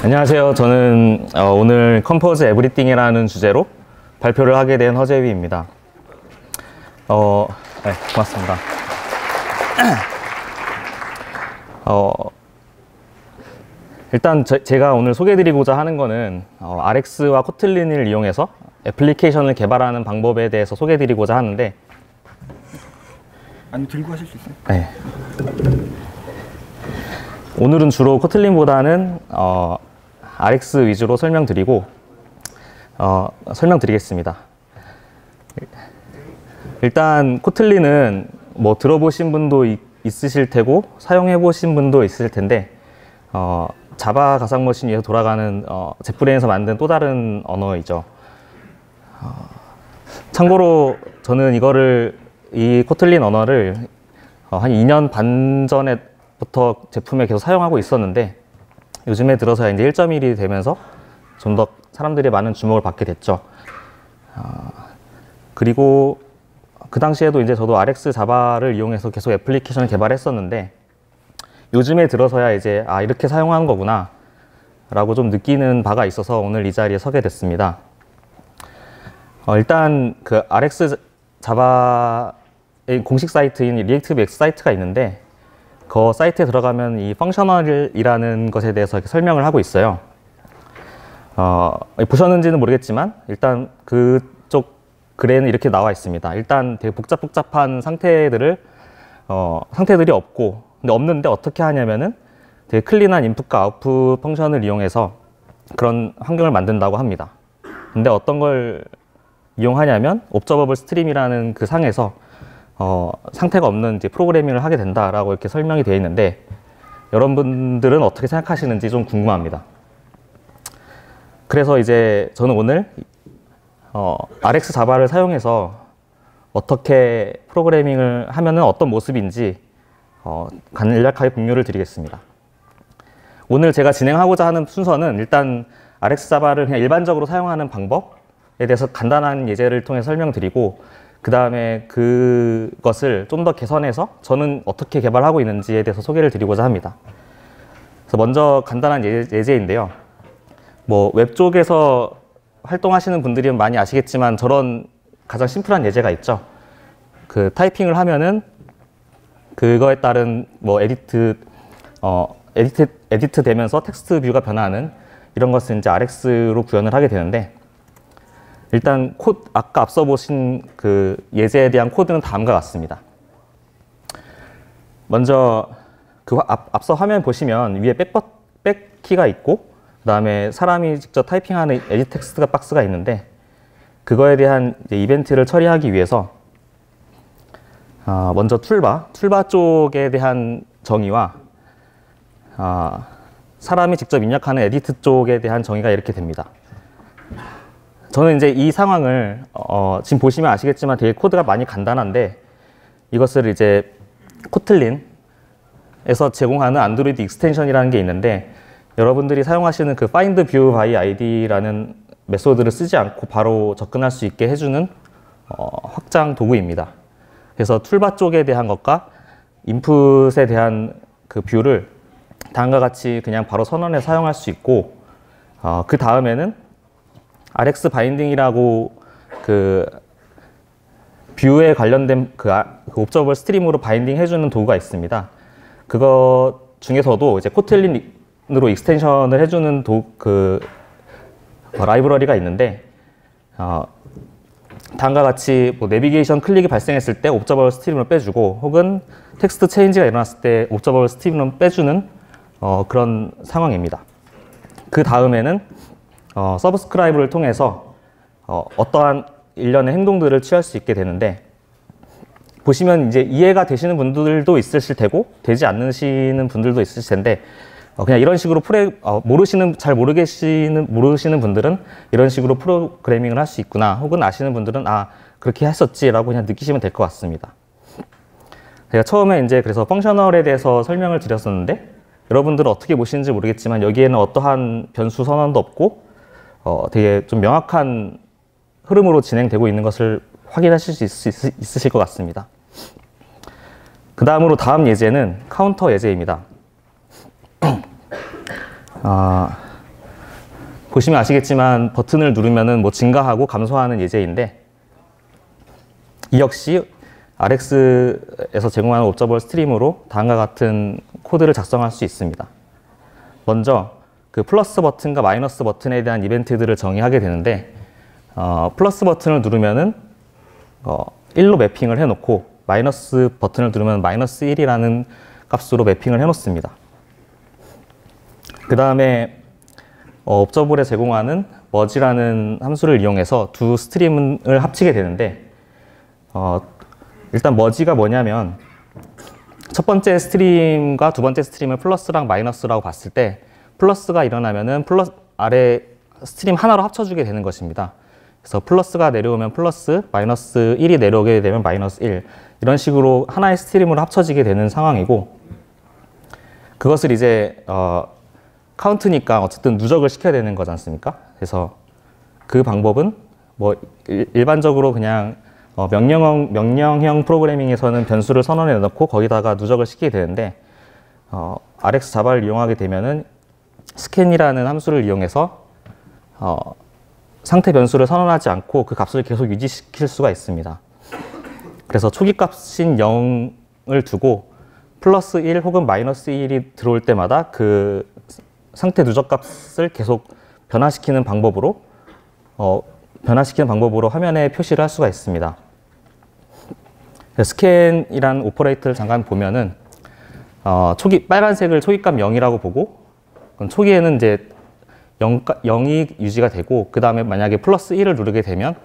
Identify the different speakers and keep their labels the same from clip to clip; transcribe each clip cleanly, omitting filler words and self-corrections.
Speaker 1: 안녕하세요. 저는 오늘 컴포즈 에브리띵이라는 주제로 발표를 하게 된 허재위입니다. 네, 고맙습니다. 일단 제가 오늘 소개해드리고자 하는 거는 RX와 코틀린을 이용해서 애플리케이션을 개발하는 방법에 대해서 소개해드리고자 하는데,
Speaker 2: 아니, 들고 하실 수 있어요?
Speaker 1: 네. 오늘은 주로 코틀린보다는 RX 위주로 설명드리겠습니다. 일단 코틀린은 뭐 들어보신 분도 있으실 테고 사용해 보신 분도 있을 텐데 자바 가상머신 위에서 돌아가는 젯브레인에서 만든 또 다른 언어이죠. 참고로 저는 이 코틀린 언어를 한 2년 반 전에부터 제품에 계속 사용하고 있었는데, 요즘에 들어서 이제 1.1이 되면서 좀 더 사람들이 많은 주목을 받게 됐죠. 그리고 그 당시에도 이제 저도 RX 자바를 이용해서 계속 애플리케이션을 개발했었는데, 요즘에 들어서야 이제 이렇게 사용하는 거구나 라고 좀 느끼는 바가 있어서 오늘 이 자리에 서게 됐습니다. 일단 그 RX 자바의 공식 사이트인 리액티브 X 사이트가 있는데, 그 사이트에 들어가면 이 펑셔널이라는 것에 대해서 이렇게 설명을 하고 있어요. 보셨는지는 모르겠지만 일단 그쪽 글에는 이렇게 나와 있습니다. 일단 되게 복잡한 상태들이 없고, 근데 없는데 어떻게 하냐면은 되게 클린한 인풋과 아웃풋 펑션을 이용해서 그런 환경을 만든다고 합니다. 근데 어떤 걸 이용하냐면 옵저버블 스트림이라는 그 상에서 상태가 없는 이제 프로그래밍을 하게 된다라고 이렇게 설명이 되어 있는데, 여러분들은 어떻게 생각하시는지 좀 궁금합니다. 그래서 이제 저는 오늘 RX 자바를 사용해서 어떻게 프로그래밍을 하면은 어떤 모습인지 간략하게 공유를 드리겠습니다. 오늘 제가 진행하고자 하는 순서는 일단 RX 자바를 그냥 일반적으로 사용하는 방법에 대해서 간단한 예제를 통해 설명드리고, 그 다음에 그것을 좀 더 개선해서 저는 어떻게 개발하고 있는지에 대해서 소개를 드리고자 합니다. 그래서 먼저 간단한 예제인데요. 뭐 웹 쪽에서 활동하시는 분들이 많이 아시겠지만 저런 가장 심플한 예제가 있죠. 그 타이핑을 하면은 그거에 따른 뭐 에디트 되면서 텍스트 뷰가 변하는 이런 것을 이제 RX로 구현을 하게 되는데, 일단 아까 앞서 보신 그 예제에 대한 코드는 다음과 같습니다. 먼저 앞서 화면 보시면 위에 백키가 있고, 그 다음에 사람이 직접 타이핑하는 에디트 텍스트 박스가 있는데, 그거에 대한 이제 이벤트를 처리하기 위해서 먼저 툴바 쪽에 대한 정의와 사람이 직접 입력하는 에디트 쪽에 대한 정의가 이렇게 됩니다. 저는 이제 이 상황을 지금 보시면 아시겠지만 되게 코드가 많이 간단한데, 이것을 이제 코틀린에서 제공하는 안드로이드 익스텐션이라는 게 있는데, 여러분들이 사용하시는 그 find view by id라는 메소드를 쓰지 않고 바로 접근할 수 있게 해주는 확장 도구입니다. 그래서 툴바 쪽에 대한 것과 인풋에 대한 그 뷰를 다음과 같이 그냥 바로 선언해 사용할 수 있고, 그 다음에는 RX 바인딩이라고 그 뷰에 관련된 그 옵저버 스트림으로 바인딩 해주는 도구가 있습니다. 그거 중에서도 이제 코틀린으로 익스텐션을 해주는 라이브러리가 있는데, 다음과 같이 뭐 내비게이션 클릭이 발생했을 때 옵저버 스트림을 빼주고, 혹은 텍스트 체인지가 일어났을 때 옵저버 스트림을 빼주는 그런 상황입니다. 그 다음에는 서브스크라이브를 통해서 어떠한 일련의 행동들을 취할 수 있게 되는데, 보시면 이제 이해가 되시는 분들도 있으실 테고 되지 않으시는 분들도 있으실 텐데, 그냥 이런 식으로 잘 모르시는 분들은 이런 식으로 프로그래밍을 할 수 있구나, 혹은 아시는 분들은 그렇게 했었지라고 그냥 느끼시면 될 것 같습니다. 제가 처음에 이제 그래서 펑셔널에 대해서 설명을 드렸었는데, 여러분들은 어떻게 보시는지 모르겠지만 여기에는 어떠한 변수 선언도 없고 되게 좀 명확한 흐름으로 진행되고 있는 것을 확인하실 수 있으실 것 같습니다. 그 다음으로 다음 예제는 카운터 예제입니다. 보시면 아시겠지만 버튼을 누르면은 뭐 증가하고 감소하는 예제인데, 이 역시 Rx에서 제공하는 옵저버블 스트림으로 다음과 같은 코드를 작성할 수 있습니다. 먼저 그 플러스 버튼과 마이너스 버튼에 대한 이벤트들을 정의하게 되는데, 플러스 버튼을 누르면은 1로 매핑을 해놓고 마이너스 버튼을 누르면 마이너스 1이라는 값으로 매핑을 해놓습니다. 그 다음에 옵저버블에 제공하는 머지라는 함수를 이용해서 두 스트림을 합치게 되는데, 일단 머지가 뭐냐면 첫 번째 스트림과 두 번째 스트림을 플러스랑 마이너스라고 봤을 때 플러스가 일어나면은 아래 스트림 하나로 합쳐주게 되는 것입니다. 그래서 플러스가 내려오면 플러스, 마이너스 1이 내려오게 되면 마이너스 1, 이런 식으로 하나의 스트림으로 합쳐지게 되는 상황이고, 그것을 이제 카운트니까 어쨌든 누적을 시켜야 되는 거지 않습니까? 그래서 그 방법은 뭐 일반적으로 그냥 명령형 프로그래밍에서는 변수를 선언해 놓고 거기다가 누적을 시키게 되는데, RX 자바를 이용하게 되면은 스캔이라는 함수를 이용해서 상태 변수를 선언하지 않고 그 값을 계속 유지시킬 수가 있습니다. 그래서 초기 값인 0을 두고 플러스 1 혹은 마이너스 1이 들어올 때마다 그 상태 누적 값을 계속 변화시키는 방법으로 화면에 표시를 할 수가 있습니다. 스캔이란 오퍼레이터를 잠깐 보면은 빨간색을 초기값 0이라고 보고, 초기에는 이제 0이 유지가 되고, 그 다음에 만약에 플러스 1을 누르게 되면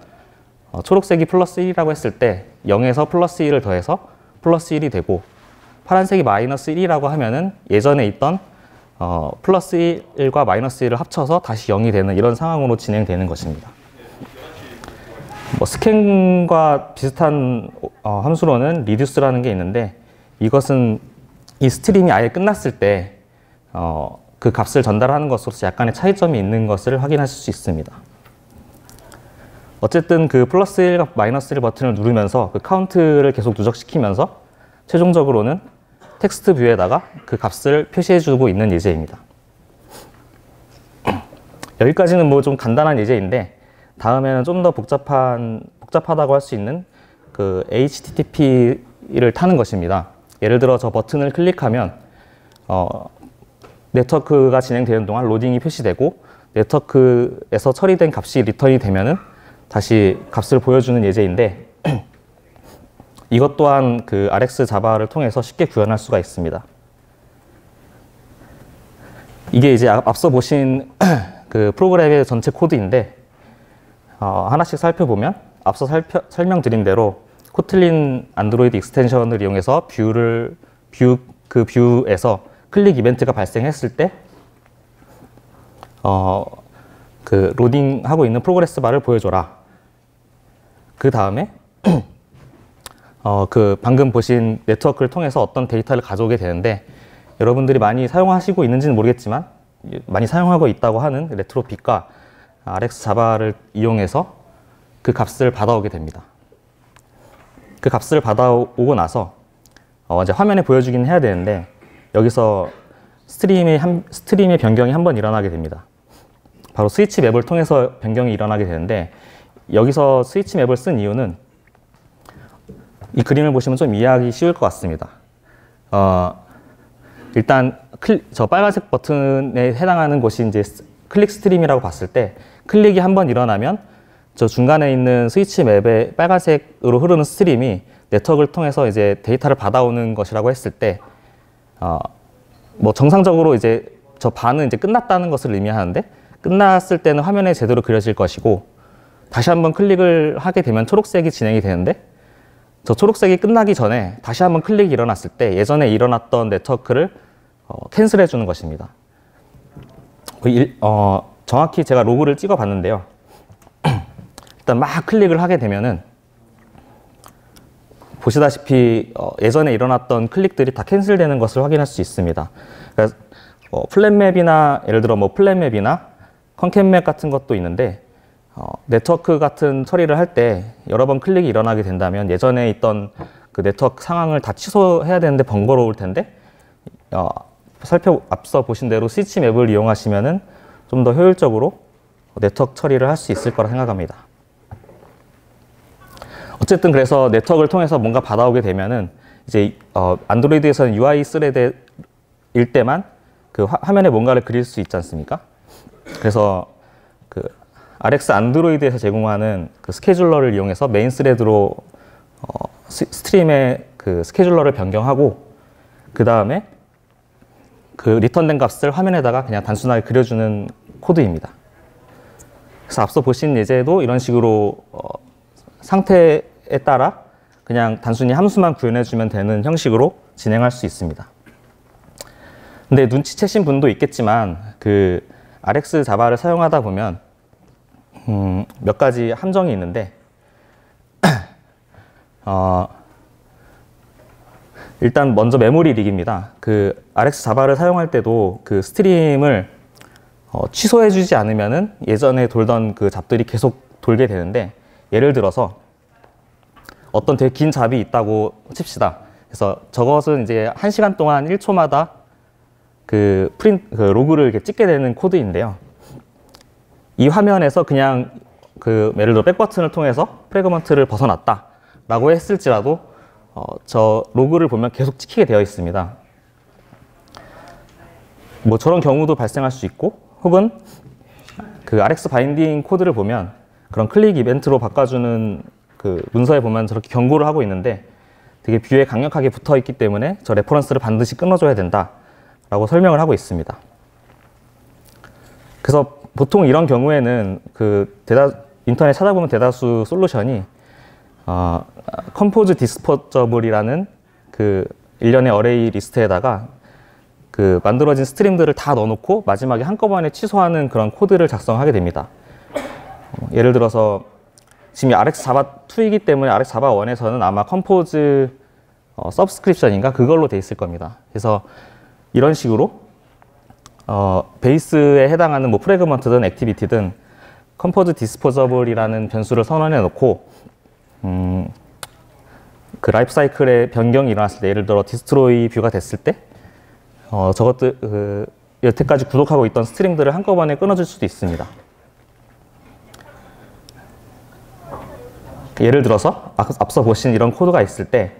Speaker 1: 초록색이 플러스 1이라고 했을 때 0에서 플러스 1을 더해서 플러스 1이 되고, 파란색이 마이너스 1이라고 하면은 예전에 있던 플러스 1과 마이너스 1을 합쳐서 다시 0이 되는 이런 상황으로 진행되는 것입니다. 스캔과 비슷한 함수로는 reduce라는 게 있는데, 이것은 이 스트림이 아예 끝났을 때 그 값을 전달하는 것으로서 약간의 차이점이 있는 것을 확인하실 수 있습니다. 어쨌든 그 플러스 1과 마이너스 1 버튼을 누르면서 그 카운트를 계속 누적시키면서 최종적으로는 텍스트 뷰에다가 그 값을 표시해주고 있는 예제입니다. 여기까지는 뭐 좀 간단한 예제인데, 다음에는 좀 더 복잡하다고 할 수 있는 그 HTTP를 타는 것입니다. 예를 들어 저 버튼을 클릭하면 네트워크가 진행되는 동안 로딩이 표시되고, 네트워크에서 처리된 값이 리턴이 되면은 다시 값을 보여주는 예제인데, 이것 또한 그 RX 자바를 통해서 쉽게 구현할 수가 있습니다. 이게 이제 앞서 보신 그 프로그램의 전체 코드인데, 하나씩 살펴보면 앞서 설명드린 대로 코틀린 안드로이드 익스텐션을 이용해서 그 뷰에서 클릭 이벤트가 발생했을 때 그 로딩하고 있는 프로그레스 바를 보여줘라. 그 다음에 그 방금 보신 네트워크를 통해서 어떤 데이터를 가져오게 되는데, 여러분들이 많이 사용하시고 있는지는 모르겠지만 많이 사용하고 있다고 하는 레트로핏과 RX 자바를 이용해서 그 값을 받아오게 됩니다. 그 값을 받아오고 나서 이제 화면에 보여주긴 해야 되는데, 여기서 스트림의 변경이 한번 일어나게 됩니다. 바로 스위치 맵을 통해서 변경이 일어나게 되는데, 여기서 스위치 맵을 쓴 이유는 이 그림을 보시면 좀 이해하기 쉬울 것 같습니다. 일단 저 빨간색 버튼에 해당하는 곳이 이제 클릭 스트림이라고 봤을 때, 클릭이 한번 일어나면 저 중간에 있는 스위치 맵에 빨간색으로 흐르는 스트림이 네트워크를 통해서 이제 데이터를 받아오는 것이라고 했을 때, 뭐 정상적으로 이제 저 반은 이제 끝났다는 것을 의미하는데, 끝났을 때는 화면에 제대로 그려질 것이고, 다시 한번 클릭을 하게 되면 초록색이 진행이 되는데, 저 초록색이 끝나기 전에 다시 한번 클릭이 일어났을 때 예전에 일어났던 네트워크를 캔슬해 주는 것입니다. 정확히 제가 로그를 찍어 봤는데요. 일단 막 클릭을 하게 되면은 보시다시피 예전에 일어났던 클릭들이 다 캔슬되는 것을 확인할 수 있습니다. 그러니까 플랫맵이나 예를 들어 뭐 플랫맵이나 컨캣맵 같은 것도 있는데, 네트워크 같은 처리를 할 때 여러 번 클릭이 일어나게 된다면 예전에 있던 그 네트워크 상황을 다 취소해야 되는데 번거로울 텐데, 앞서 보신 대로 스위치 맵을 이용하시면은 좀 더 효율적으로 네트워크 처리를 할 수 있을 거라 생각합니다. 어쨌든 그래서 네트워크를 통해서 뭔가 받아오게 되면은 이제 안드로이드에서는 UI 스레드일 때만 그 화면에 뭔가를 그릴 수 있지 않습니까? 그래서 그 RX 안드로이드에서 제공하는 그 스케줄러를 이용해서 메인 스레드로 스트림의 그 스케줄러를 변경하고 그 다음에 그 리턴된 값을 화면에다가 그냥 단순하게 그려주는 코드입니다. 그래서 앞서 보신 예제도 이런 식으로 상태에 따라 그냥 단순히 함수만 구현해주면 되는 형식으로 진행할 수 있습니다. 근데 눈치채신 분도 있겠지만 그 RX 자바를 사용하다 보면 몇 가지 함정이 있는데 일단 먼저 메모리 릭입니다. 그 RX 자바를 사용할 때도 그 스트림을 취소해주지 않으면은 예전에 돌던 그 잡들이 계속 돌게 되는데, 예를 들어서 어떤 되게 긴 잡이 있다고 칩시다. 그래서 저것은 이제 1시간 동안 1초마다 그 로그를 이렇게 찍게 되는 코드인데요. 이 화면에서 그냥 그 예를 들어 백 버튼을 통해서 프래그먼트를 벗어났다라고 했을지라도 저 로그를 보면 계속 찍히게 되어 있습니다. 뭐 저런 경우도 발생할 수 있고, 혹은 그 RX 바인딩 코드를 보면 그런 클릭 이벤트로 바꿔주는 그 문서에 보면 저렇게 경고를 하고 있는데 되게 뷰에 강력하게 붙어 있기 때문에 저 레퍼런스를 반드시 끊어줘야 된다라고 설명을 하고 있습니다. 그래서 보통 이런 경우에는 그 인터넷 찾아보면 대다수 솔루션이 컴포즈 디스포저블이라는 그 일련의 어레이 리스트에다가 그 만들어진 스트림들을 다 넣어놓고 마지막에 한꺼번에 취소하는 그런 코드를 작성하게 됩니다. 예를 들어서 지금 RX 자바 2이기 때문에 RX 자바 1에서는 아마 컴포즈 서브스크립션인가 그걸로 돼 있을 겁니다. 그래서 이런 식으로 베이스에 해당하는 뭐 프래그먼트든 액티비티든 컴포즈 디스포저블이라는 변수를 선언해 놓고 그 라이프 사이클의 변경이 일어났을 때, 예를 들어 디스트로이 뷰가 됐을 때 저것들 여태까지 구독하고 있던 스트림들을 한꺼번에 끊어줄 수도 있습니다. 예를 들어서 앞서 보신 이런 코드가 있을 때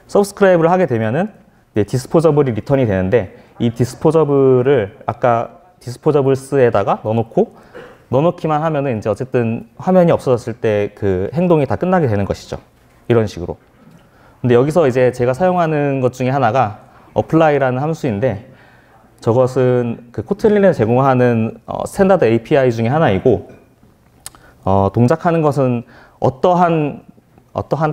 Speaker 1: 서브스크라이브를 하게 되면은 디스포저블이 리턴이 되는데, 이 디스포저블을 아까 디스포저블스에다가 넣어놓기만 하면은 이제 어쨌든 화면이 없어졌을 때 그 행동이 다 끝나게 되는 것이죠. 이런 식으로. 근데 여기서 이제 제가 사용하는 것 중에 하나가 apply라는 함수인데, 저것은 그 코틀린에 제공하는 스탠다드 API 중에 하나이고, 동작하는 것은 어떠한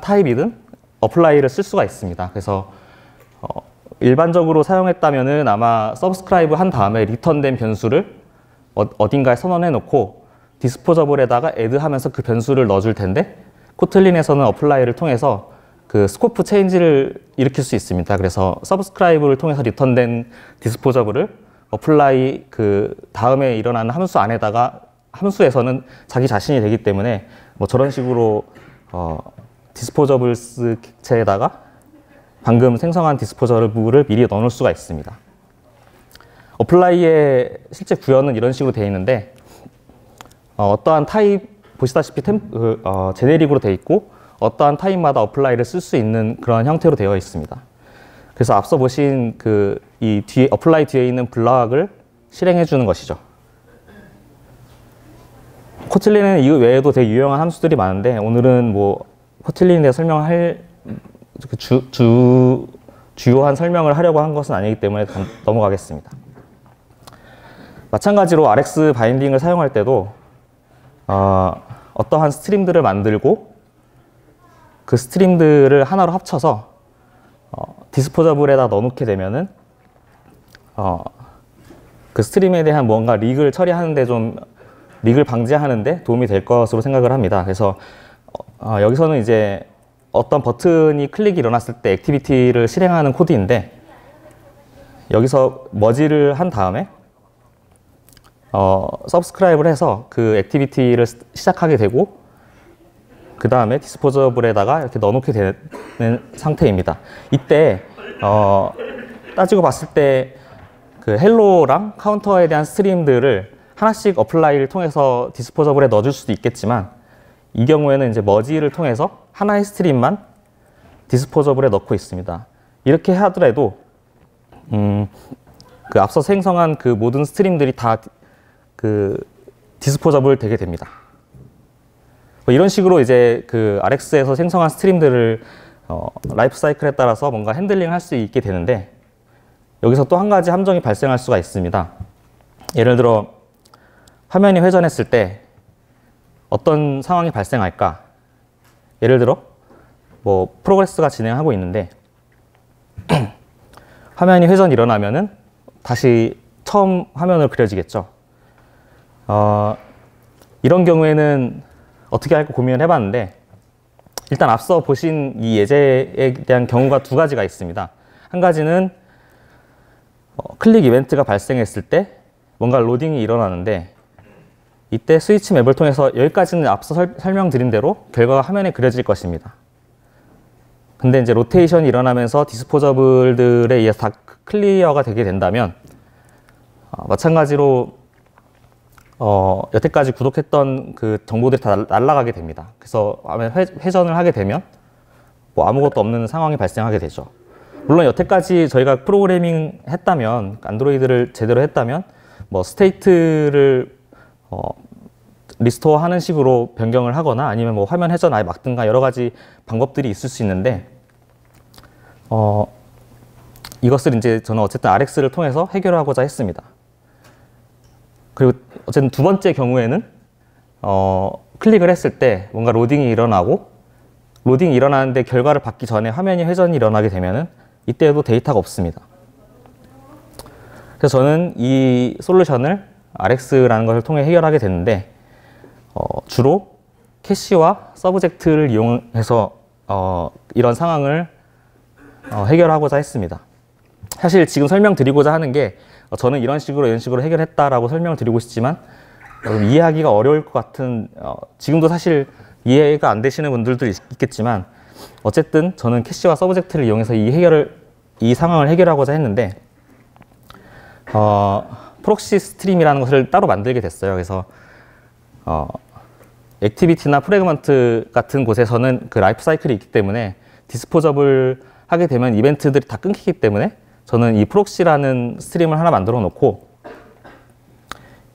Speaker 1: 타입이든 apply를 쓸 수가 있습니다. 그래서 일반적으로 사용했다면은 아마 서브스크라이브 한 다음에 리턴된 변수를 어딘가에 선언해 놓고 디스포저블에다가 add 하면서 그 변수를 넣어줄 텐데, 코틀린에서는 apply를 통해서 그 스코프 체인지를 일으킬 수 있습니다. 그래서 서브스크라이브를 통해서 리턴된 디스포저블을 apply 그 다음에 일어나는 함수 안에다가, 함수에서는 자기 자신이 되기 때문에 뭐 저런 식으로 디스포저블스 객체에다가 방금 생성한 디스포저블을 미리 넣어놓을 수가 있습니다. apply의 실제 구현은 이런 식으로 되어 있는데, 어떠한 타입, 보시다시피 제네릭으로 되어 있고 어떠한 타입마다 apply를 쓸 수 있는 그런 형태로 되어 있습니다. 그래서 앞서 보신 이 뒤에 apply 뒤에 있는 블락을 실행해 주는 것이죠. 코틀린은 이 외에도 되게 유용한 함수들이 많은데, 오늘은 뭐 코틀린에 대해 설명할 주요한 설명을 하려고 한 것은 아니기 때문에 넘어가겠습니다. 마찬가지로 RX 바인딩을 사용할 때도 어떠한 스트림들을 만들고 그 스트림들을 하나로 합쳐서 디스포저블에다 넣어놓게 되면은 그 스트림에 대한 뭔가 릭을 처리하는데 릭을 방지하는데 도움이 될 것으로 생각을 합니다. 그래서 여기서는 이제 어떤 버튼이 클릭이 일어났을 때 액티비티를 실행하는 코드인데, 여기서 머지를 한 다음에 서브스크라이브를 해서 그 액티비티를 시작하게 되고, 그 다음에 디스포저블에다가 이렇게 넣어놓게 되는 상태입니다. 이때 따지고 봤을 때 그 헬로랑 카운터에 대한 스트림들을 하나씩 어플라이를 통해서 디스포저블에 넣어줄 수도 있겠지만, 이 경우에는 이제 머지를 통해서 하나의 스트림만 디스포저블에 넣고 있습니다. 이렇게 하더라도 그 앞서 생성한 그 모든 스트림들이 다 그 디스포저블 되게 됩니다. 뭐 이런 식으로 이제 그 RX에서 생성한 스트림들을 라이프 사이클에 따라서 뭔가 핸들링 할 수 있게 되는데, 여기서 또 한 가지 함정이 발생할 수가 있습니다. 예를 들어 화면이 회전했을 때 어떤 상황이 발생할까? 예를 들어 뭐 프로그레스가 진행하고 있는데 화면이 회전이 일어나면은 다시 처음 화면으로 그려지겠죠. 이런 경우에는 어떻게 할까 고민을 해봤는데, 일단 앞서 보신 이 예제에 대한 경우가 두 가지가 있습니다. 한 가지는 클릭 이벤트가 발생했을 때 뭔가 로딩이 일어나는데, 이때 스위치 맵을 통해서 여기까지는 앞서 설명드린 대로 결과가 화면에 그려질 것입니다. 근데 이제 로테이션이 일어나면서 디스포저블들에 의해서 다 클리어가 되게 된다면, 마찬가지로 여태까지 구독했던 그 정보들이 다 날아가게 됩니다. 그래서 회전을 하게 되면 뭐 아무것도 없는 상황이 발생하게 되죠. 물론 여태까지 저희가 프로그래밍 했다면, 안드로이드를 제대로 했다면 뭐 스테이트를 리스토어 하는 식으로 변경을 하거나 아니면 뭐 화면 회전 아예 막든가 여러 가지 방법들이 있을 수 있는데, 이것을 이제 저는 어쨌든 RX를 통해서 해결하고자 했습니다. 그리고 어쨌든 두 번째 경우에는 클릭을 했을 때 뭔가 로딩이 일어나고, 로딩이 일어나는데 결과를 받기 전에 화면이 회전이 일어나게 되면은 이때도 데이터가 없습니다. 그래서 저는 이 솔루션을 RX라는 것을 통해 해결하게 됐는데, 주로 캐시와 서브젝트를 이용해서 이런 상황을 해결하고자 했습니다. 사실 지금 설명드리고자 하는 게, 저는 이런 식으로 해결했다라고 설명을 드리고 싶지만 이해하기가 어려울 것 같은, 지금도 사실 이해가 안 되시는 분들도 있겠지만, 어쨌든 저는 캐시와 서브젝트를 이용해서 이 상황을 해결하고자 했는데, 프록시 스트림이라는 것을 따로 만들게 됐어요. 그래서 액티비티나 프래그먼트 같은 곳에서는 그 라이프 사이클이 있기 때문에 디스포저블 하게 되면 이벤트들이 다 끊기기 때문에 저는 이 프록시라는 스트림을 하나 만들어 놓고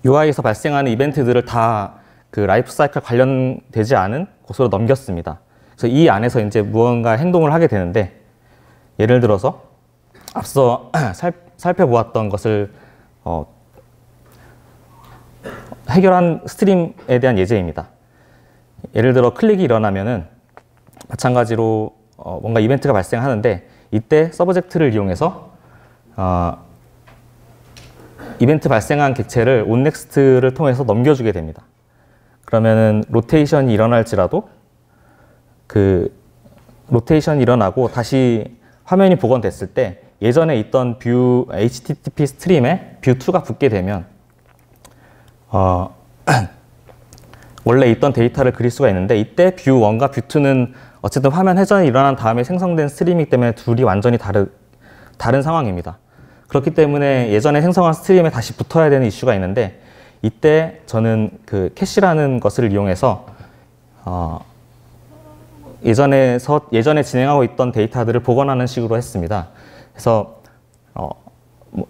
Speaker 1: UI에서 발생하는 이벤트들을 다 그 라이프 사이클 관련되지 않은 곳으로 넘겼습니다. 그래서 이 안에서 이제 무언가 행동을 하게 되는데, 예를 들어서 앞서 살펴보았던 것을 해결한 스트림에 대한 예제입니다. 예를 들어 클릭이 일어나면은 마찬가지로 뭔가 이벤트가 발생하는데, 이때 서브젝트를 이용해서 이벤트 발생한 객체를 onNext를 통해서 넘겨주게 됩니다. 그러면은 로테이션이 일어날지라도 그 로테이션이 일어나고 다시 화면이 복원됐을 때 예전에 있던 뷰 HTTP 스트림에 뷰2가 붙게 되면 원래 있던 데이터를 그릴 수가 있는데, 이때 뷰1과 뷰2는 어쨌든 화면 회전이 일어난 다음에 생성된 스트림이기 때문에 둘이 완전히 다른 상황입니다. 그렇기 때문에 예전에 생성한 스트림에 다시 붙어야 되는 이슈가 있는데, 이때 저는 그 캐시라는 것을 이용해서 예전에 진행하고 있던 데이터들을 복원하는 식으로 했습니다. 그래서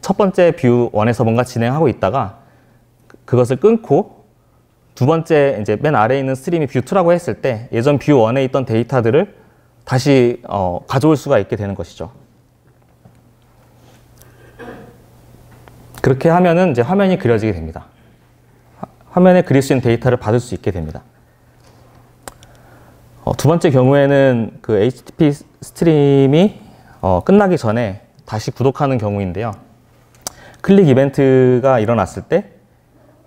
Speaker 1: 첫 번째 뷰1에서 뭔가 진행하고 있다가 그것을 끊고 두 번째 이제 맨 아래에 있는 스트림이 뷰2라고 했을 때 예전 뷰1에 있던 데이터들을 다시 가져올 수가 있게 되는 것이죠. 그렇게 하면은 이제 화면이 그려지게 됩니다. 화면에 그릴 수 있는 데이터를 받을 수 있게 됩니다. 두 번째 경우에는 그 HTTP 스트림이 끝나기 전에 다시 구독하는 경우인데요. 클릭 이벤트가 일어났을 때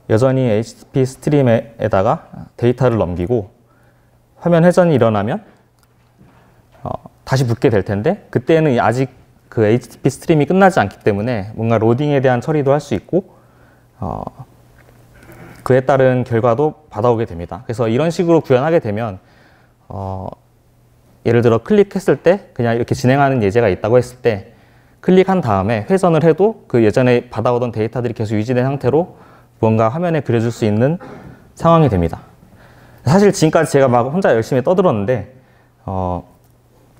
Speaker 1: 여전히 HTTP 스트림에다가 데이터를 넘기고 화면 회전이 일어나면 다시 붙게 될 텐데, 그때는 아직 그 HTTP 스트림이 끝나지 않기 때문에 뭔가 로딩에 대한 처리도 할 수 있고 그에 따른 결과도 받아오게 됩니다. 그래서 이런 식으로 구현하게 되면 예를 들어 클릭했을 때 그냥 이렇게 진행하는 예제가 있다고 했을 때 클릭한 다음에 회전을 해도 그 예전에 받아오던 데이터들이 계속 유지된 상태로 뭔가 화면에 그려줄 수 있는 상황이 됩니다. 사실 지금까지 제가 막 혼자 열심히 떠들었는데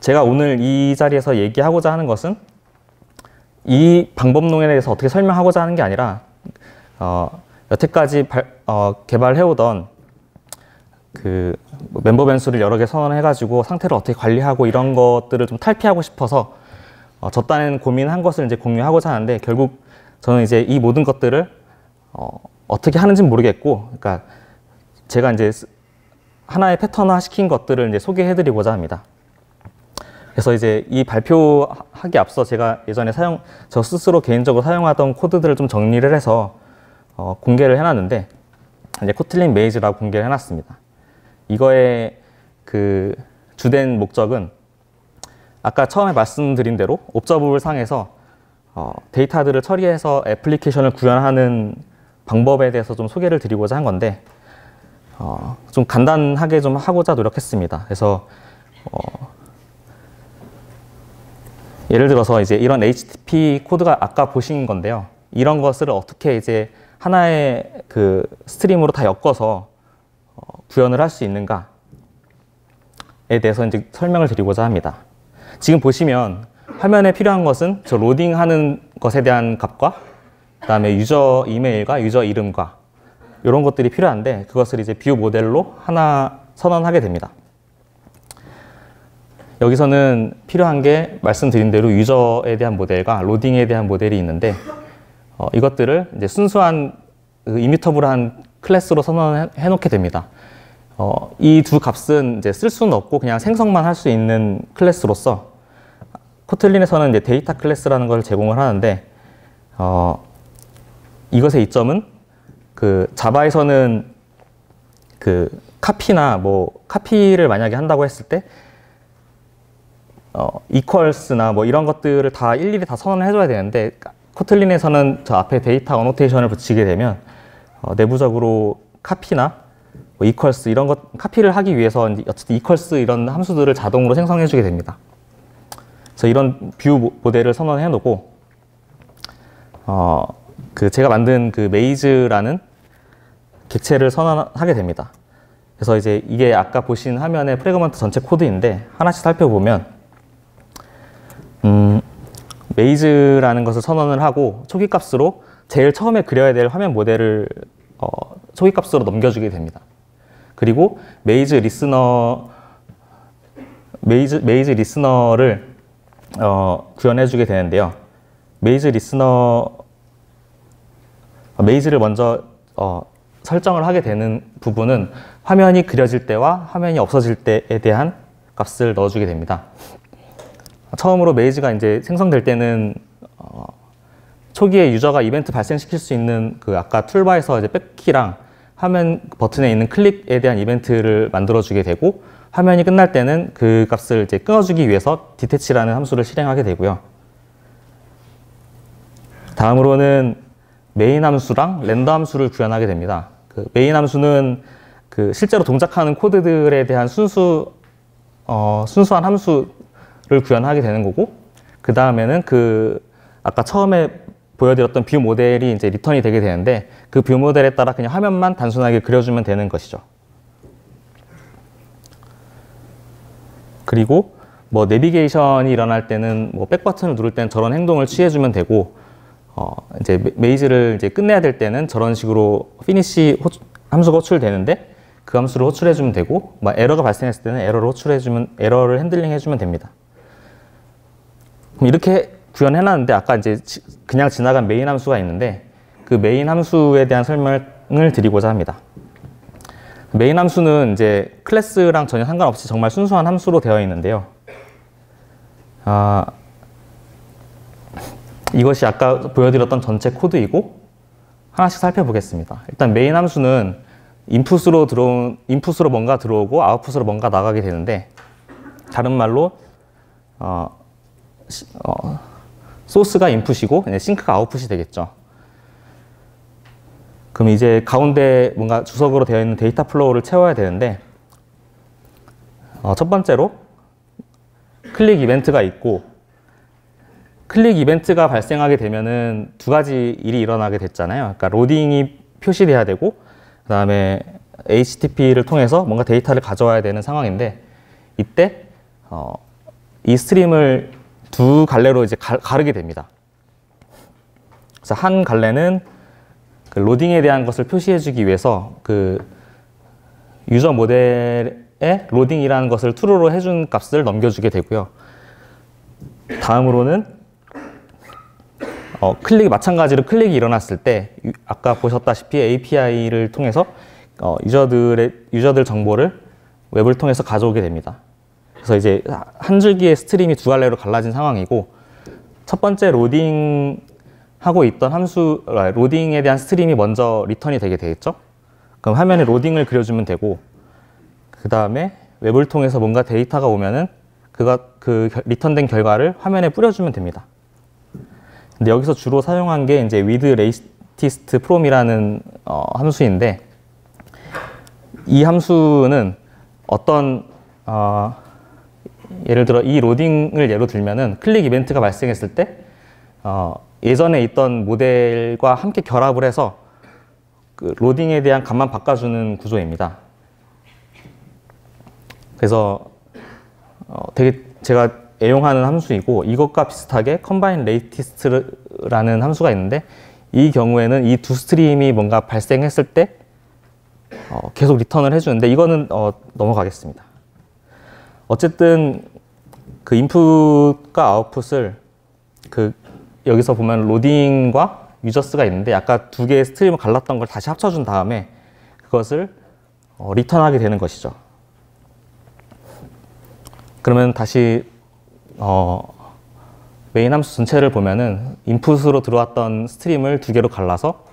Speaker 1: 제가 오늘 이 자리에서 얘기하고자 하는 것은 이 방법론에 대해서 어떻게 설명하고자 하는 게 아니라 여태까지 개발해오던 그 멤버 변수를 여러 개 선언해가지고 상태를 어떻게 관리하고 이런 것들을 좀 탈피하고 싶어서 저 딴에는 고민한 것을 이제 공유하고자 하는데, 결국 저는 이제 이 모든 것들을 어떻게 하는지는 모르겠고, 그러니까 제가 이제 하나의 패턴화 시킨 것들을 이제 소개해드리고자 합니다. 그래서 이제 이 발표하기 앞서 제가 예전에 저 스스로 개인적으로 사용하던 코드들을 좀 정리를 해서 공개를 해놨는데, 이제 코틀린 메이즈라고 공개를 해놨습니다. 이거의 그 주된 목적은 아까 처음에 말씀드린 대로 옵저버블 상에서 데이터들을 처리해서 애플리케이션을 구현하는 방법에 대해서 좀 소개를 드리고자 한 건데, 좀 간단하게 좀 하고자 노력했습니다. 그래서 예를 들어서 이제 이런 HTTP 코드가 아까 보신 건데요. 이런 것을 어떻게 이제 하나의 그 스트림으로 다 엮어서 구현을 할 수 있는가에 대해서 이제 설명을 드리고자 합니다. 지금 보시면 화면에 필요한 것은 저 로딩하는 것에 대한 값과 그다음에 유저 이메일과 유저 이름과 이런 것들이 필요한데, 그것을 이제 뷰 모델로 하나 선언하게 됩니다. 여기서는 필요한 게 말씀드린 대로 유저에 대한 모델과 로딩에 대한 모델이 있는데, 이것들을 이제 순수한 이뮤터블한 클래스로 선언해 놓게 됩니다. 이 두 값은 이제 쓸 수는 없고 그냥 생성만 할 수 있는 클래스로서 코틀린에서는 이제 데이터 클래스라는 걸 제공을 하는데, 이것의 이점은 그 자바에서는 그 카피를 만약에 한다고 했을 때 equals나 뭐 이런 것들을 다 일일이 다 선언을 해줘야 되는데, 코틀린에서는 저 앞에 데이터 어노테이션을 붙이게 되면 내부적으로 카피나 뭐 equals 이런 것 카피를 하기 위해서 어쨌든 equals 이런 함수들을 자동으로 생성해주게 됩니다. 그래서 이런 뷰 모델을 선언해 놓고 그 제가 만든 그 메이즈라는 객체를 선언하게 됩니다. 그래서 이제 이게 아까 보신 화면의 프래그먼트 전체 코드인데, 하나씩 살펴보면 메이즈라는 것을 선언을 하고 초기값으로 제일 처음에 그려야 될 화면 모델을 초기값으로 넘겨주게 됩니다. 그리고 메이즈 리스너를 구현해주게 되는데요. 메이즈를 먼저 설정을 하게 되는 부분은 화면이 그려질 때와 화면이 없어질 때에 대한 값을 넣어주게 됩니다. 처음으로 메이즈가 이제 생성될 때는 초기에 유저가 이벤트 발생시킬 수 있는 그 아까 툴바에서 이제 백키랑 화면 버튼에 있는 클릭에 대한 이벤트를 만들어주게 되고, 화면이 끝날 때는 그 값을 이제 끊어주기 위해서 detach라는 함수를 실행하게 되고요. 다음으로는 메인 함수랑 렌더 함수를 구현하게 됩니다. 그 메인 함수는 그 실제로 동작하는 코드들에 대한 순수한 함수를 구현하게 되는 거고, 그 다음에는 그 아까 처음에 보여드렸던 뷰 모델이 이제 리턴이 되게 되는데, 그 뷰 모델에 따라 그냥 화면만 단순하게 그려주면 되는 것이죠. 그리고 뭐 내비게이션이 일어날 때는 뭐 백 버튼을 누를 때는 저런 행동을 취해주면 되고, 이제 메이즈를 이제 끝내야 될 때는 저런 식으로 피니시 함수가 호출되는데 그 함수를 호출해주면 되고, 뭐 에러가 발생했을 때는 에러를 핸들링해주면 됩니다. 그럼 이렇게 구현해놨는데, 아까 이제 그냥 지나간 메인 함수가 있는데 그 메인 함수에 대한 설명을 드리고자 합니다. 메인 함수는 이제 클래스랑 전혀 상관없이 정말 순수한 함수로 되어 있는데요. 이것이 아까 보여드렸던 전체 코드이고, 하나씩 살펴보겠습니다. 일단 메인 함수는 인풋으로 뭔가 들어오고 아웃풋으로 뭔가 나가게 되는데, 다른 말로 소스가 인풋이고 싱크가 아웃풋이 되겠죠. 그럼 이제 가운데 뭔가 주석으로 되어 있는 데이터 플로우를 채워야 되는데, 첫 번째로 클릭 이벤트가 있고, 클릭 이벤트가 발생하게 되면은 두 가지 일이 일어나게 됐잖아요. 그러니까 로딩이 표시돼야 되고, 그 다음에 HTTP를 통해서 뭔가 데이터를 가져와야 되는 상황인데, 이때 이 스트림을 두 갈래로 이제 가르게 됩니다. 그래서 한 갈래는 그 로딩에 대한 것을 표시해주기 위해서 그 유저 모델에 로딩이라는 것을 true로 해준 값을 넘겨주게 되고요. 다음으로는 마찬가지로 클릭이 일어났을 때 아까 보셨다시피 API를 통해서 유저들 정보를 웹을 통해서 가져오게 됩니다. 그래서 이제 한 줄기의 스트림이 두 갈래로 갈라진 상황이고, 첫 번째 로딩하고 있던 로딩에 대한 스트림이 먼저 리턴이 되게 되겠죠? 그럼 화면에 로딩을 그려주면 되고, 그 다음에 웹을 통해서 뭔가 데이터가 오면은 그 리턴된 결과를 화면에 뿌려주면 됩니다. 근데 여기서 주로 사용한 게 이제 with latest from이라는 함수인데, 이 함수는 어떤 예를 들어 이 로딩을 예로 들면은 클릭 이벤트가 발생했을 때 예전에 있던 모델과 함께 결합을 해서 그 로딩에 대한 값만 바꿔주는 구조입니다. 그래서 되게 제가 애용하는 함수이고, 이것과 비슷하게 combine latest라는 함수가 있는데, 이 경우에는 이 두 스트림이 뭔가 발생했을 때 계속 리턴을 해주는데, 이거는 넘어가겠습니다. 어쨌든 그 인풋과 아웃풋을 여기서 보면 로딩과 유저스가 있는데, 아까 두 개의 스트림을 갈랐던 걸 다시 합쳐준 다음에 그것을 리턴하게 되는 것이죠. 그러면 다시 메인 함수 전체를 보면은 인풋으로 들어왔던 스트림을 두 개로 갈라서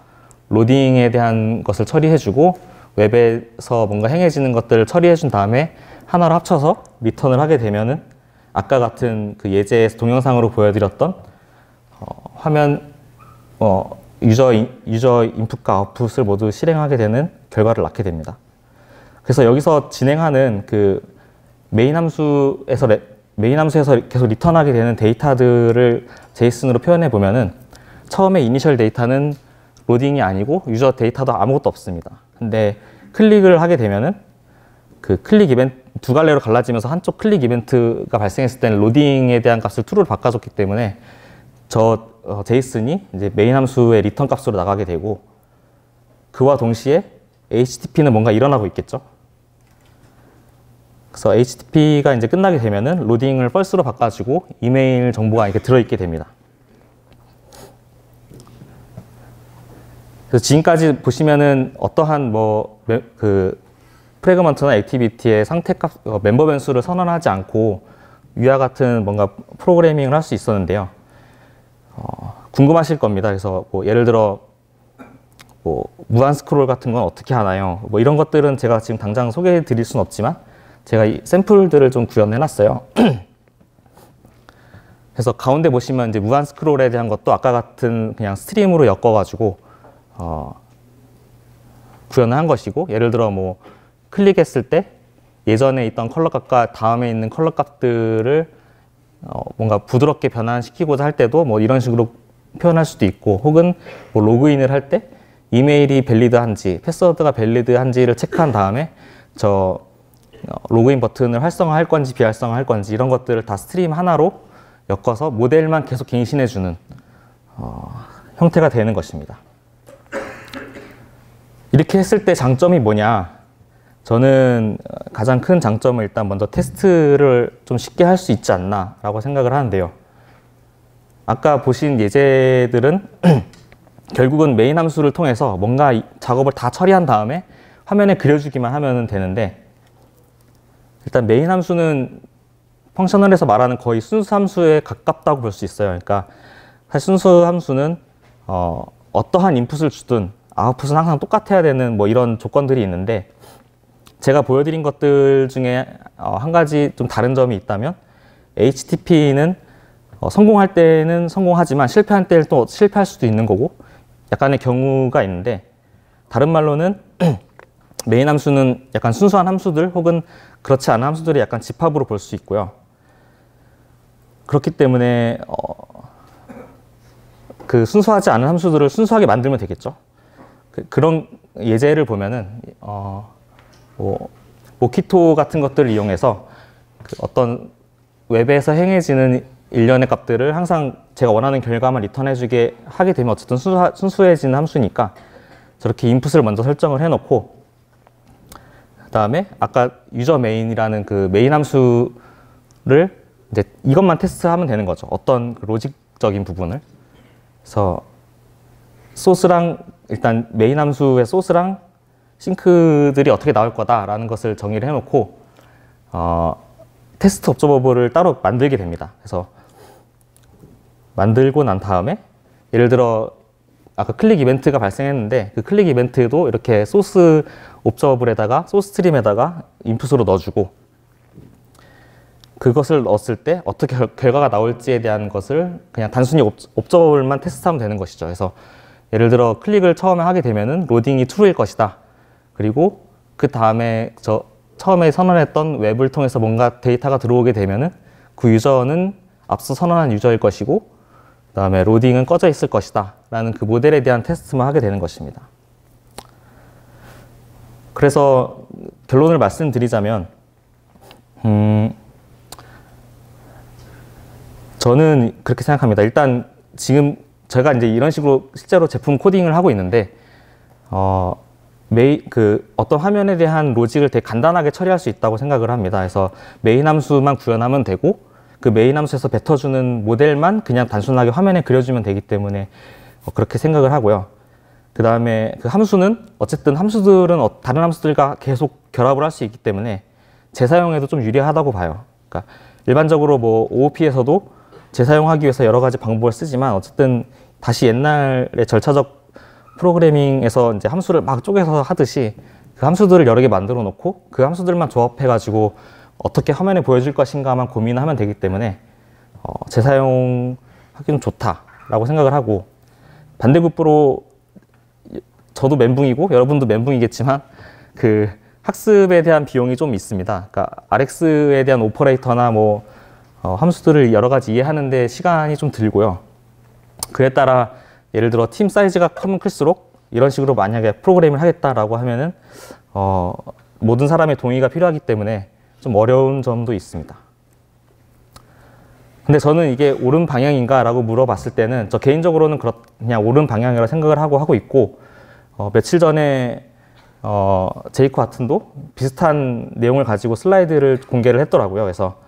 Speaker 1: 로딩에 대한 것을 처리해주고, 웹에서 뭔가 행해지는 것들을 처리해준 다음에 하나로 합쳐서 리턴을 하게 되면은 아까 같은 그 예제에서 동영상으로 보여드렸던 화면 유저 인풋과 아웃풋을 모두 실행하게 되는 결과를 낳게 됩니다. 그래서 여기서 진행하는 그 메인 함수에서 계속 리턴하게 되는 데이터들을 제이슨으로 표현해 보면은, 처음에 이니셜 데이터는 로딩이 아니고 유저 데이터도 아무것도 없습니다. 근데 클릭을 하게 되면은 그 클릭 이벤트 두 갈래로 갈라지면서 한쪽 클릭 이벤트가 발생했을 때는 로딩에 대한 값을 true로 바꿔줬기 때문에 제이슨이 이제 메인 함수의 리턴 값으로 나가게 되고, 그와 동시에 HTTP는 뭔가 일어나고 있겠죠. 그래서 HTTP가 이제 끝나게 되면은 로딩을 false로 바꿔주고 이메일 정보가 이렇게 들어있게 됩니다. 그래서 지금까지 보시면은 어떠한 프래그먼트나 액티비티의 상태 값, 멤버 변수를 선언하지 않고 위와 같은 뭔가 프로그래밍을 할 수 있었는데요. 궁금하실 겁니다. 그래서 예를 들어 무한 스크롤 같은 건 어떻게 하나요? 이런 것들은 제가 지금 당장 소개해 드릴 수는 없지만, 제가 이 샘플들을 좀 구현해 놨어요. 그래서 가운데 보시면 이제 무한 스크롤에 대한 것도 아까 같은 그냥 스트림으로 엮어가지고 구현을 한 것이고, 예를 들어 클릭했을 때 예전에 있던 컬러 값과 다음에 있는 컬러 값들을 뭔가 부드럽게 변환시키고자 할 때도 이런 식으로 표현할 수도 있고, 혹은 로그인을 할 때 이메일이 밸리드한지 패스워드가 밸리드한지를 체크한 다음에 로그인 버튼을 활성화할 건지 비활성화할 건지 이런 것들을 다 스트림 하나로 엮어서 모델만 계속 갱신해주는 형태가 되는 것입니다. 이렇게 했을 때 장점이 뭐냐? 저는 가장 큰 장점은 일단 먼저 테스트를 좀 쉽게 할 수 있지 않나 라고 생각을 하는데요. 아까 보신 예제들은 결국은 메인 함수를 통해서 뭔가 작업을 다 처리한 다음에 화면에 그려주기만 하면 되는데, 일단 메인 함수는 펑셔널에서 말하는 거의 순수 함수에 가깝다고 볼 수 있어요. 그러니까 사실 순수 함수는 어떠한 인풋을 주든 아웃풋은 항상 똑같아야 되는 이런 조건들이 있는데, 제가 보여드린 것들 중에 한 가지 좀 다른 점이 있다면, HTTP는 성공할 때는 성공하지만 실패할 때는 또 실패할 수도 있는 거고 약간의 경우가 있는데, 다른 말로는 메인 함수는 약간 순수한 함수들 혹은 그렇지 않은 함수들이 약간 집합으로 볼 수 있고요. 그렇기 때문에 그 순수하지 않은 함수들을 순수하게 만들면 되겠죠. 그런 예제를 보면은 모키토 같은 것들을 이용해서 그 어떤 웹에서 행해지는 일련의 값들을 항상 제가 원하는 결과만 리턴해주게 하게 되면 어쨌든 순수해지는 함수니까 저렇게 인풋을 먼저 설정을 해놓고, 그 다음에 아까 유저 메인이라는 그 메인 함수를 이제 이것만 테스트하면 되는 거죠. 어떤 그 로직적인 부분을. 그래서 소스랑 일단 메인 함수의 소스랑 싱크들이 어떻게 나올 거다라는 것을 정의를 해놓고 테스트 옵저버블을 따로 만들게 됩니다. 그래서 만들고 난 다음에 예를 들어 아까 클릭 이벤트가 발생했는데 그 클릭 이벤트도 이렇게 소스 옵저버블에다가 소스 스트림에다가 인풋으로 넣어주고, 그것을 넣었을 때 어떻게 결과가 나올지에 대한 것을 그냥 단순히 옵저버블만 테스트하면 되는 것이죠. 그래서 예를 들어 클릭을 처음에 하게 되면은 로딩이 true일 것이다. 그리고 그 다음에 처음에 선언했던 웹을 통해서 뭔가 데이터가 들어오게 되면은 그 유저는 앞서 선언한 유저일 것이고, 그 다음에 로딩은 꺼져 있을 것이다 라는 그 모델에 대한 테스트만 하게 되는 것입니다. 그래서 결론을 말씀드리자면 저는 그렇게 생각합니다. 일단 지금 제가 이제 이런 식으로 실제로 제품 코딩을 하고 있는데 어떤 화면에 대한 로직을 되게 간단하게 처리할 수 있다고 생각을 합니다. 그래서 메인 함수만 구현하면 되고 그 메인 함수에서 뱉어주는 모델만 그냥 단순하게 화면에 그려주면 되기 때문에 그렇게 생각을 하고요. 그 다음에 그 함수는 어쨌든 함수들은 다른 함수들과 계속 결합을 할 수 있기 때문에 재사용에도 좀 유리하다고 봐요. 그러니까 일반적으로 뭐 OOP에서도 재사용하기 위해서 여러 가지 방법을 쓰지만 어쨌든 다시 옛날의 절차적 프로그래밍에서 이제 함수를 막 쪼개서 하듯이 그 함수들을 여러 개 만들어 놓고 그 함수들만 조합해 가지고 어떻게 화면에 보여줄 것인가만 고민하면 되기 때문에 재사용하기는 좋다라고 생각을 하고, 반대급부로 저도 멘붕이고 여러분도 멘붕이겠지만 그 학습에 대한 비용이 좀 있습니다. 그러니까 RX에 대한 오퍼레이터나 뭐 함수들을 여러 가지 이해하는데 시간이 좀 들고요. 그에 따라 예를 들어 팀 사이즈가 크면 클수록 이런 식으로 만약에 프로그램을 하겠다라고 하면은 모든 사람의 동의가 필요하기 때문에 좀 어려운 점도 있습니다. 근데 저는 이게 옳은 방향인가 라고 물어봤을 때는 저 개인적으로는 그냥 옳은 방향이라고 생각을 하고 있고, 며칠 전에 제이코 하튼도 비슷한 내용을 가지고 슬라이드를 공개를 했더라고요. 그래서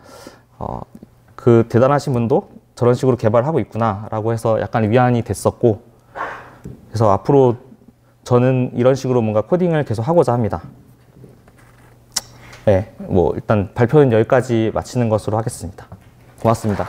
Speaker 1: 그 대단하신 분도 저런 식으로 개발하고 있구나 라고 해서 약간 위안이 됐었고, 그래서 앞으로 저는 이런 식으로 뭔가 코딩을 계속 하고자 합니다. 네, 뭐 일단 발표는 여기까지 마치는 것으로 하겠습니다. 고맙습니다.